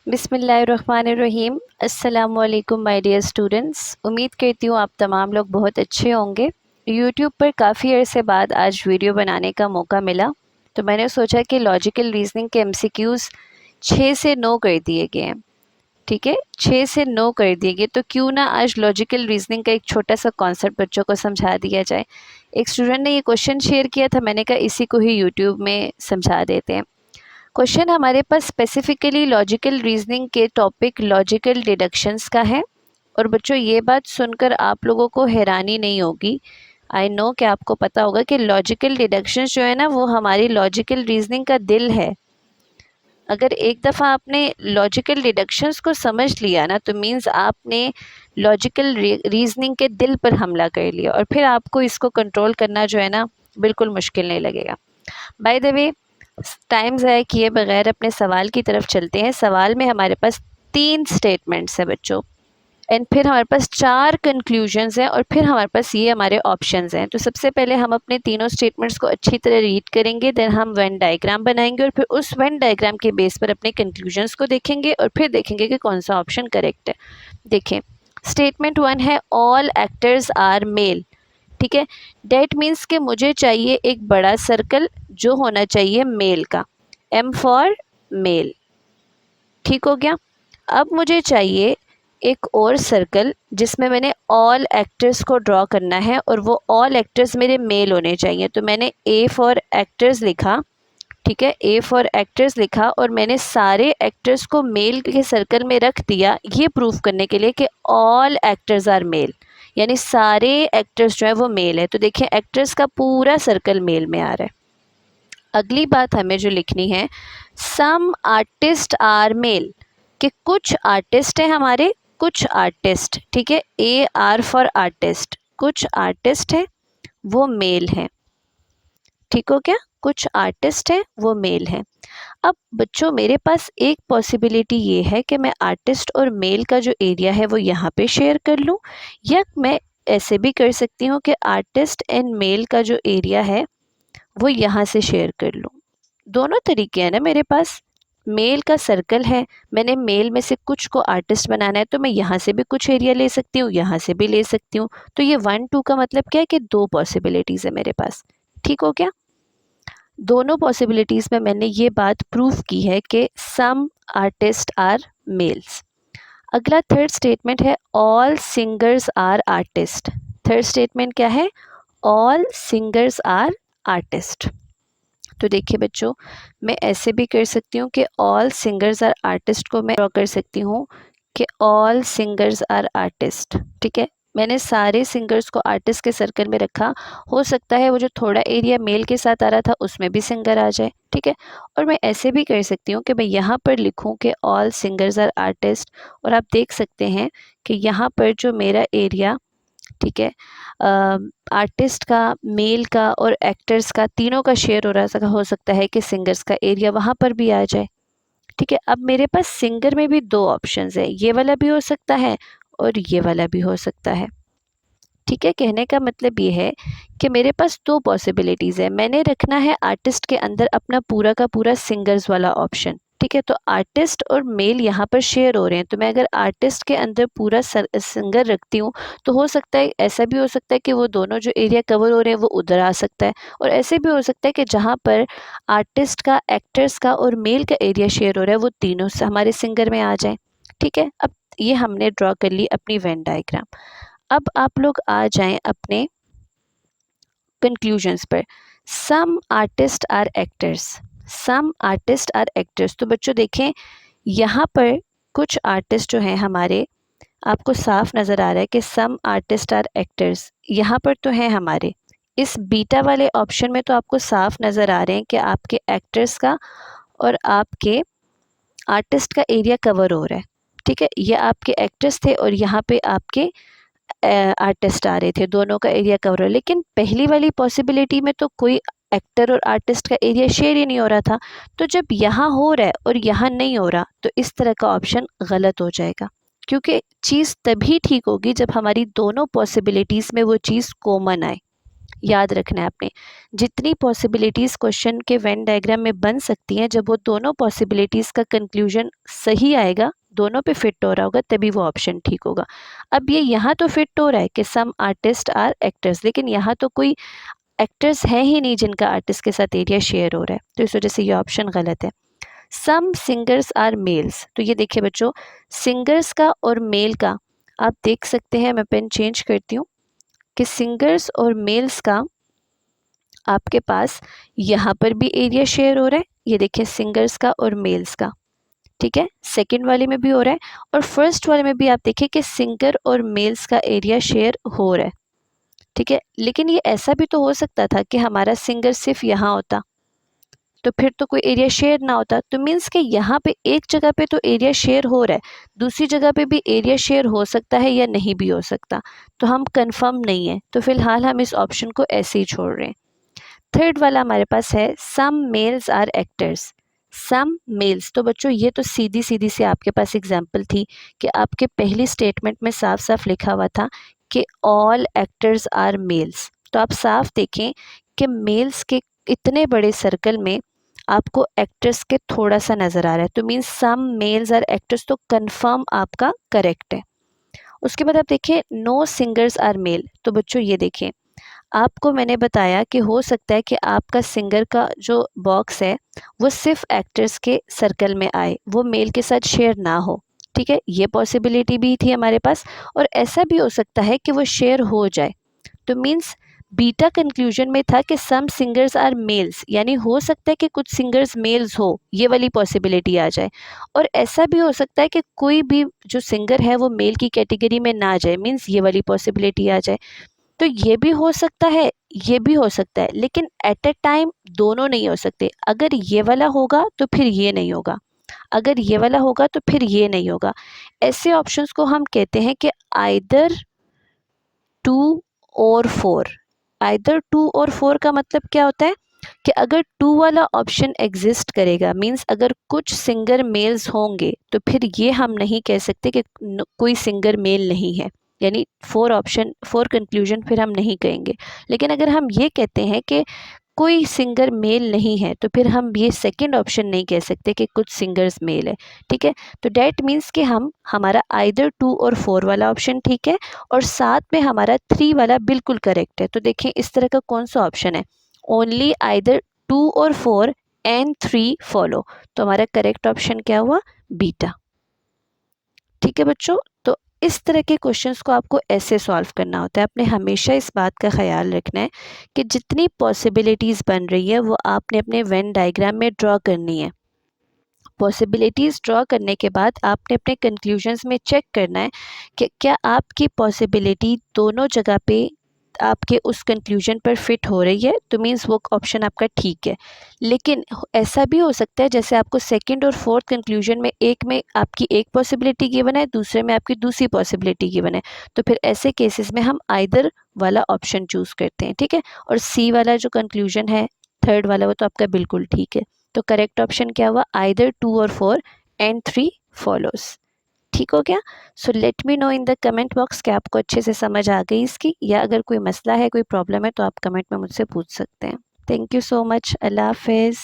बिस्मिल्लाहिर्रहमानिर्रहीम। अस्सलामु अलैकुम माय डियर स्टूडेंट्स। उम्मीद करती हूँ आप तमाम लोग बहुत अच्छे होंगे। यूट्यूब पर काफ़ी अरसे बाद आज वीडियो बनाने का मौका मिला, तो मैंने सोचा कि लॉजिकल रीजनिंग के एमसीक्यूज़ 6 से 9 कर दिए गए हैं। ठीक है, 6 से 9 कर दिए गए, तो क्यों ना आज लॉजिकल रीजनिंग का एक छोटा सा कॉन्सेप्ट बच्चों को समझा दिया जाए। एक स्टूडेंट ने ये क्वेश्चन शेयर किया था, मैंने कहा इसी को ही यूट्यूब में समझा देते हैं। क्वेश्चन हमारे पास स्पेसिफिकली लॉजिकल रीजनिंग के टॉपिक लॉजिकल डिडक्शंस का है। और बच्चों ये बात सुनकर आप लोगों को हैरानी नहीं होगी, आई नो कि आपको पता होगा कि लॉजिकल डिडक्शंस जो है ना, वो हमारी लॉजिकल रीजनिंग का दिल है। अगर एक दफ़ा आपने लॉजिकल डिडक्शंस को समझ लिया ना, तो मीन्स आपने लॉजिकल रीजनिंग के दिल पर हमला कर लिया, और फिर आपको इसको कंट्रोल करना जो है ना, बिल्कुल मुश्किल नहीं लगेगा। बाय द वे, टाइम ज़ाया किए बगैर अपने सवाल की तरफ चलते हैं। सवाल में हमारे पास 3 स्टेटमेंट्स है बच्चों, एंड फिर हमारे पास 4 कंक्लूजन्स हैं, और फिर हमारे पास ये हमारे ऑप्शंस हैं। तो सबसे पहले हम अपने तीनों स्टेटमेंट्स को अच्छी तरह रीड करेंगे, देन हम वेन डायग्राम बनाएंगे, और फिर उस वेन डायग्राम के बेस पर अपने कंक्लूजन्स को देखेंगे, और फिर देखेंगे कि कौन सा ऑप्शन करेक्ट है। देखें, स्टेटमेंट 1 है ऑल एक्टर्स आर मेल। ठीक है, डेट मीन्स कि मुझे चाहिए एक बड़ा सर्कल जो होना चाहिए मेल का, एम फॉर मेल। ठीक हो गया। अब मुझे चाहिए एक और सर्कल जिसमें मैंने ऑल एक्टर्स को ड्रॉ करना है, और वो ऑल एक्टर्स मेरे मेल होने चाहिए। तो मैंने ए फॉर एक्टर्स लिखा। ठीक है, ए फॉर एक्टर्स लिखा, और मैंने सारे एक्टर्स को मेल के सर्कल में रख दिया, ये प्रूफ करने के लिए कि ऑल एक्टर्स आर मेल, यानी सारे एक्टर्स जो है वो मेल है। तो देखिए, एक्टर्स का पूरा सर्कल मेल में आ रहा है। अगली बात हमें जो लिखनी है, सम आर्टिस्ट आर मेल, कि कुछ आर्टिस्ट हैं हमारे, कुछ आर्टिस्ट। ठीक है, ए आर फॉर आर्टिस्ट, कुछ आर्टिस्ट हैं वो मेल हैं। ठीक हो क्या, कुछ आर्टिस्ट हैं वो मेल हैं। अब बच्चों, मेरे पास एक पॉसिबिलिटी ये है कि मैं आर्टिस्ट और मेल का जो एरिया है वो यहाँ पे शेयर कर लूँ, या मैं ऐसे भी कर सकती हूँ कि आर्टिस्ट एंड मेल का जो एरिया है वो यहाँ से शेयर कर लूँ। दोनों तरीके हैं ना मेरे पास। मेल का सर्कल है, मैंने मेल में से कुछ को आर्टिस्ट बनाना है, तो मैं यहाँ से भी कुछ एरिया ले सकती हूँ, यहाँ से भी ले सकती हूँ। तो ये 1 2 का मतलब क्या है कि 2 पॉसिबिलिटीज़ है मेरे पास। ठीक हो क्या, दोनों पॉसिबिलिटीज़ में मैंने ये बात प्रूव की है कि सम आर्टिस्ट आर मेल्स। अगला थर्ड स्टेटमेंट है all singers are artist. Third statement क्या है, ऑल सिंगर्स आर आर्टिस्ट। तो देखिए बच्चों, मैं ऐसे भी कर सकती हूँ कि ऑल सिंगर्स आर आर्टिस्ट को मैं ड्रॉ कर सकती हूँ कि ऑल सिंगर्स आर आर्टिस्ट। ठीक है, मैंने सारे सिंगर्स को आर्टिस्ट के सर्कल में रखा। हो सकता है वो जो थोड़ा एरिया मेल के साथ आ रहा था उसमें भी सिंगर आ जाए। ठीक है, और मैं ऐसे भी कर सकती हूँ कि मैं यहाँ पर लिखूँ कि ऑल सिंगर्स आर आर्टिस्ट, और आप देख सकते हैं कि यहाँ पर जो मेरा एरिया, ठीक है, आर्टिस्ट का, मेल का और एक्टर्स का, तीनों का शेयर हो सकता है कि सिंगर्स का एरिया वहाँ पर भी आ जाए। ठीक है, अब मेरे पास सिंगर में भी 2 ऑप्शंस है, ये वाला भी हो सकता है और ये वाला भी हो सकता है। ठीक है, कहने का मतलब ये है कि मेरे पास 2 पॉसिबिलिटीज़ है। मैंने रखना है आर्टिस्ट के अंदर अपना पूरा का पूरा सिंगर्स वाला ऑप्शन। ठीक है, तो आर्टिस्ट और मेल यहाँ पर शेयर हो रहे हैं, तो मैं अगर आर्टिस्ट के अंदर पूरा सिंगर रखती हूँ, तो हो सकता है, ऐसा भी हो सकता है कि वो दोनों जो एरिया कवर हो रहे हैं वो उधर आ सकता है, और ऐसे भी हो सकता है कि जहाँ पर आर्टिस्ट का, एक्टर्स का और मेल का एरिया शेयर हो रहा है वो तीनों से हमारे सिंगर में आ जाए। ठीक है, अब ये हमने ड्रॉ कर ली अपनी वेन डायग्राम। अब आप लोग आ जाएं अपने कंक्लूजन्स पर। Some artist are actors, some artist are actors. तो बच्चों देखें, यहाँ पर कुछ आर्टिस्ट जो हैं हमारे, आपको साफ नज़र आ रहा है कि सम आर्टिस्ट आर एक्टर्स यहाँ पर तो हैं हमारे। इस बीटा वाले ऑप्शन में तो आपको साफ नज़र आ रहे हैं कि आपके एक्टर्स का और आपके आर्टिस्ट का एरिया कवर हो रहा है। ठीक है, ये आपके एक्टर्स थे और यहाँ पे आपके आर्टिस्ट आ रहे थे, दोनों का एरिया कवर हो। लेकिन पहली वाली पॉसिबिलिटी में तो कोई एक्टर और आर्टिस्ट का एरिया शेयर ही नहीं हो रहा था। तो जब यहाँ हो रहा है और यहाँ नहीं हो रहा, तो इस तरह का ऑप्शन गलत हो जाएगा, क्योंकि चीज़ तभी ठीक होगी जब हमारी दोनों पॉसिबिलिटीज़ में वो चीज़ कॉमन आए। याद रखना है आपने, जितनी पॉसिबिलिटीज़ क्वेश्चन के वेन डायग्राम में बन सकती हैं, जब वो दोनों पॉसिबिलिटीज़ का कंक्लूजन सही आएगा, दोनों पे फिट हो रहा होगा, तभी वो ऑप्शन ठीक होगा। अब ये यहाँ तो फिट हो रहा है कि सम आर्टिस्ट आर एक्टर्स, लेकिन यहाँ तो कोई एक्टर्स हैं ही नहीं जिनका आर्टिस्ट के साथ एरिया शेयर हो रहा है, तो इस वजह से ये ऑप्शन गलत है। सम सिंगर्स आर मेल्स, तो ये देखिए बच्चों, सिंगर्स का और मेल का आप देख सकते हैं, मैं पेन चेंज करती हूँ, कि सिंगर्स और मेल्स का आपके पास यहाँ पर भी एरिया शेयर हो रहा है, ये देखिए सिंगर्स का और मेल्स का, ठीक है, सेकंड वाले में भी हो रहा है, और फर्स्ट वाले में भी आप देखिए कि सिंगर और मेल्स का एरिया शेयर हो रहा है, ठीक है। लेकिन ये ऐसा भी तो हो सकता था कि हमारा सिंगर सिर्फ यहाँ होता, तो फिर तो कोई एरिया शेयर ना होता, तो मीन्स कि यहाँ पे एक जगह पे तो एरिया शेयर हो रहा है, दूसरी जगह पे भी एरिया शेयर हो सकता है या नहीं भी हो सकता, तो हम कंफर्म नहीं है, तो फिलहाल हम इस ऑप्शन को ऐसे ही छोड़ रहे हैं। थर्ड वाला हमारे पास है some males are actors, some males, तो बच्चों ये तो सीधी सीधी से आपके पास एग्जाम्पल थी कि आपके पहली स्टेटमेंट में साफ साफ लिखा हुआ था कि ऑल एक्टर्स आर मेल्स, तो आप साफ देखें कि मेल्स के इतने बड़े सर्कल में आपको एक्टर्स के थोड़ा सा नज़र आ रहा है, तो means some males are actors, तो कंफर्म आपका करेक्ट है। उसके बाद आप देखिए नो सिंगर्स आर मेल, तो बच्चों ये देखें, आपको मैंने बताया कि हो सकता है कि आपका सिंगर का जो बॉक्स है वो सिर्फ एक्टर्स के सर्कल में आए, वो मेल के साथ शेयर ना हो, ठीक है, ये पॉसिबिलिटी भी थी हमारे पास, और ऐसा भी हो सकता है कि वो शेयर हो जाए, तो मीन्स बीटा कंक्लूजन में था कि सम सिंगर्स आर मेल्स, यानी हो सकता है कि कुछ सिंगर्स मेल्स हो, ये वाली पॉसिबिलिटी आ जाए, और ऐसा भी हो सकता है कि कोई भी जो सिंगर है वो मेल की कैटेगरी में ना जाए, मीन्स ये वाली पॉसिबिलिटी आ जाए, तो ये भी हो सकता है, ये भी हो सकता है, लेकिन एट ए टाइम दोनों नहीं हो सकते, अगर ये वाला होगा तो फिर ये नहीं होगा, अगर ये वाला होगा तो फिर ये नहीं होगा, ऐसे ऑप्शंस को हम कहते हैं कि आइदर 2 और 4, आइदर 2 और 4 का मतलब क्या होता है कि अगर 2 वाला ऑप्शन एग्जिस्ट करेगा, मींस अगर कुछ सिंगर मेल्स होंगे, तो फिर ये हम नहीं कह सकते कि कोई सिंगर मेल नहीं है, यानी 4 ऑप्शन 4 कंक्लूजन फिर हम नहीं कहेंगे। लेकिन अगर हम ये कहते हैं कि कोई सिंगर मेल नहीं है, तो फिर हम ये सेकंड ऑप्शन नहीं कह सकते कि कुछ सिंगर्स मेल है, ठीक है, तो डैट मीन्स कि हम हमारा आइदर 2 और 4 वाला ऑप्शन ठीक है, और साथ में हमारा 3 वाला बिल्कुल करेक्ट है। तो देखिए इस तरह का कौन सा ऑप्शन है, ओनली आइदर 2 और 4 एंड 3 फॉलो, तो हमारा करेक्ट ऑप्शन क्या हुआ, बीटा, ठीक है बच्चों। तो इस तरह के क्वेश्चंस को आपको ऐसे सॉल्व करना होता है, आपने हमेशा इस बात का ख्याल रखना है कि जितनी पॉसिबिलिटीज़ बन रही है वो आपने अपने वेन डायग्राम में ड्रॉ करनी है, पॉसिबिलिटीज़ ड्रॉ करने के बाद आपने अपने कंक्लूजन्स में चेक करना है कि क्या आपकी पॉसिबिलिटी दोनों जगह पे आपके उस कंक्लूजन पर फिट हो रही है, तो मीन्स वो ऑप्शन आपका ठीक है। लेकिन ऐसा भी हो सकता है जैसे आपको सेकंड और फोर्थ कंक्लूजन में एक में आपकी एक पॉसिबिलिटी गिवन है, दूसरे में आपकी दूसरी पॉसिबिलिटी गिवन है, तो फिर ऐसे केसेस में हम आइदर वाला ऑप्शन चूज़ करते हैं, ठीक है। और सी वाला जो कंक्लूजन है थर्ड वाला, वो तो आपका बिल्कुल ठीक है, तो करेक्ट ऑप्शन क्या हुआ, आइदर 2 और 4 एंड 3 फॉलोज, ठीक हो गया। So let me know in the comment box कि आपको अच्छे से समझ आ गई इसकी, या अगर कोई मसला है, कोई प्रॉब्लम है, तो आप कमेंट में मुझसे पूछ सकते हैं। थैंक यू सो मच, अल्लाह हाफिज़।